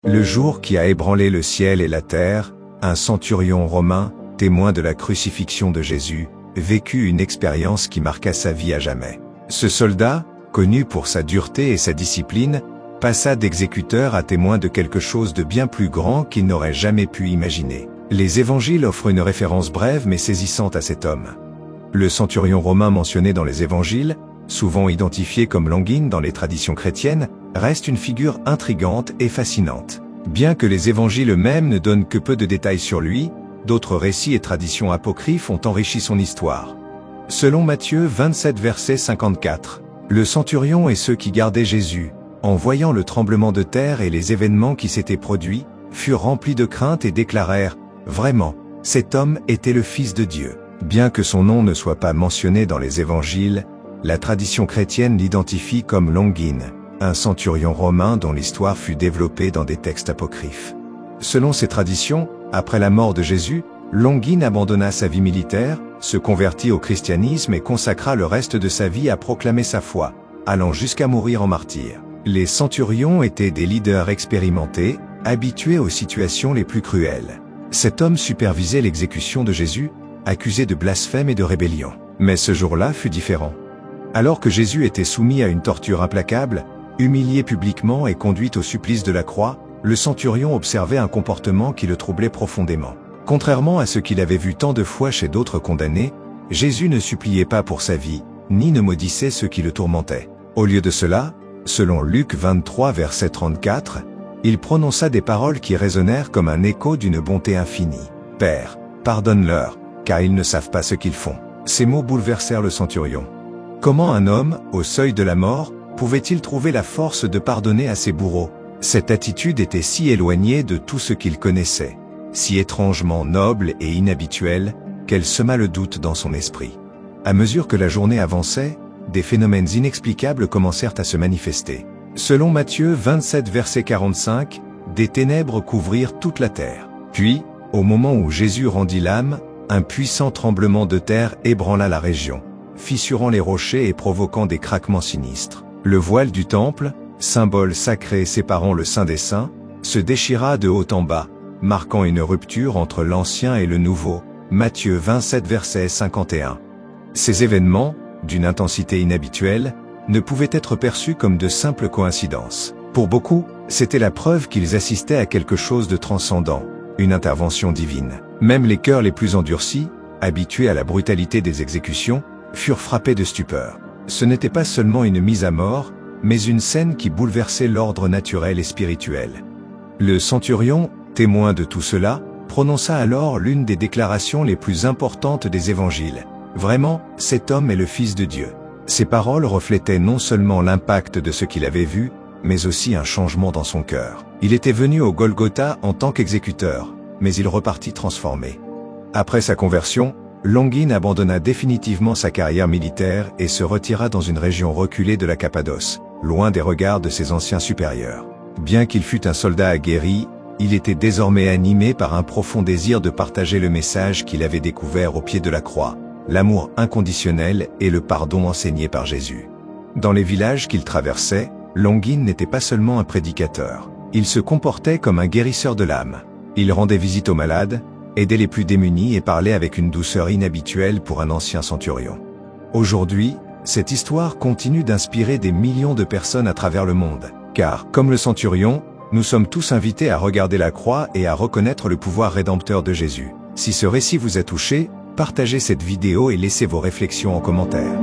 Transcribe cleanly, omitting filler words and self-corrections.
Le jour qui a ébranlé le ciel et la terre, un centurion romain, témoin de la crucifixion de Jésus, vécut une expérience qui marqua sa vie à jamais. Ce soldat, connu pour sa dureté et sa discipline, passa d'exécuteur à témoin de quelque chose de bien plus grand qu'il n'aurait jamais pu imaginer. Les évangiles offrent une référence brève mais saisissante à cet homme. Le centurion romain mentionné dans les évangiles, souvent identifié comme Longuine dans les traditions chrétiennes, reste une figure intrigante et fascinante. Bien que les évangiles eux-mêmes ne donnent que peu de détails sur lui, d'autres récits et traditions apocryphes ont enrichi son histoire. Selon Matthieu 27 verset 54, le centurion et ceux qui gardaient Jésus, en voyant le tremblement de terre et les événements qui s'étaient produits, furent remplis de crainte et déclarèrent « Vraiment, cet homme était le Fils de Dieu ». Bien que son nom ne soit pas mentionné dans les évangiles, la tradition chrétienne l'identifie comme Longuine, un centurion romain dont l'histoire fut développée dans des textes apocryphes. Selon ces traditions, après la mort de Jésus, Longuine abandonna sa vie militaire, se convertit au christianisme et consacra le reste de sa vie à proclamer sa foi, allant jusqu'à mourir en martyr. Les centurions étaient des leaders expérimentés, habitués aux situations les plus cruelles. Cet homme supervisait l'exécution de Jésus, accusé de blasphème et de rébellion. Mais ce jour-là fut différent. Alors que Jésus était soumis à une torture implacable, humilié publiquement et conduit au supplice de la croix, le centurion observait un comportement qui le troublait profondément. Contrairement à ce qu'il avait vu tant de fois chez d'autres condamnés, Jésus ne suppliait pas pour sa vie, ni ne maudissait ceux qui le tourmentaient. Au lieu de cela, selon Luc 23 verset 34, il prononça des paroles qui résonnèrent comme un écho d'une bonté infinie. « Père, pardonne-leur, car ils ne savent pas ce qu'ils font. » Ces mots bouleversèrent le centurion. Comment un homme, au seuil de la mort, pouvait-il trouver la force de pardonner à ses bourreaux? Cette attitude était si éloignée de tout ce qu'il connaissait, si étrangement noble et inhabituelle, qu'elle sema le doute dans son esprit. À mesure que la journée avançait, des phénomènes inexplicables commencèrent à se manifester. Selon Matthieu 27 verset 45, des ténèbres couvrirent toute la terre. Puis, au moment où Jésus rendit l'âme, un puissant tremblement de terre ébranla la région, fissurant les rochers et provoquant des craquements sinistres. Le voile du temple, symbole sacré séparant le Saint des Saints, se déchira de haut en bas, marquant une rupture entre l'Ancien et le Nouveau. Matthieu 27 verset 51. Ces événements, d'une intensité inhabituelle, ne pouvaient être perçus comme de simples coïncidences. Pour beaucoup, c'était la preuve qu'ils assistaient à quelque chose de transcendant, une intervention divine. Même les cœurs les plus endurcis, habitués à la brutalité des exécutions, furent frappés de stupeur. Ce n'était pas seulement une mise à mort, mais une scène qui bouleversait l'ordre naturel et spirituel. Le centurion, témoin de tout cela, prononça alors l'une des déclarations les plus importantes des évangiles. Vraiment, cet homme est le Fils de Dieu. Ces paroles reflétaient non seulement l'impact de ce qu'il avait vu, mais aussi un changement dans son cœur. Il était venu au Golgotha en tant qu'exécuteur, mais il repartit transformé. Après sa conversion, Longuine abandonna définitivement sa carrière militaire et se retira dans une région reculée de la Cappadoce, loin des regards de ses anciens supérieurs. Bien qu'il fût un soldat aguerri, il était désormais animé par un profond désir de partager le message qu'il avait découvert au pied de la croix, l'amour inconditionnel et le pardon enseigné par Jésus. Dans les villages qu'il traversait, Longuine n'était pas seulement un prédicateur. Il se comportait comme un guérisseur de l'âme. Il rendait visite aux malades, aidait les plus démunis et parlait avec une douceur inhabituelle pour un ancien centurion. Aujourd'hui, cette histoire continue d'inspirer des millions de personnes à travers le monde, car, comme le centurion, nous sommes tous invités à regarder la croix et à reconnaître le pouvoir rédempteur de Jésus. Si ce récit vous a touché, partagez cette vidéo et laissez vos réflexions en commentaire.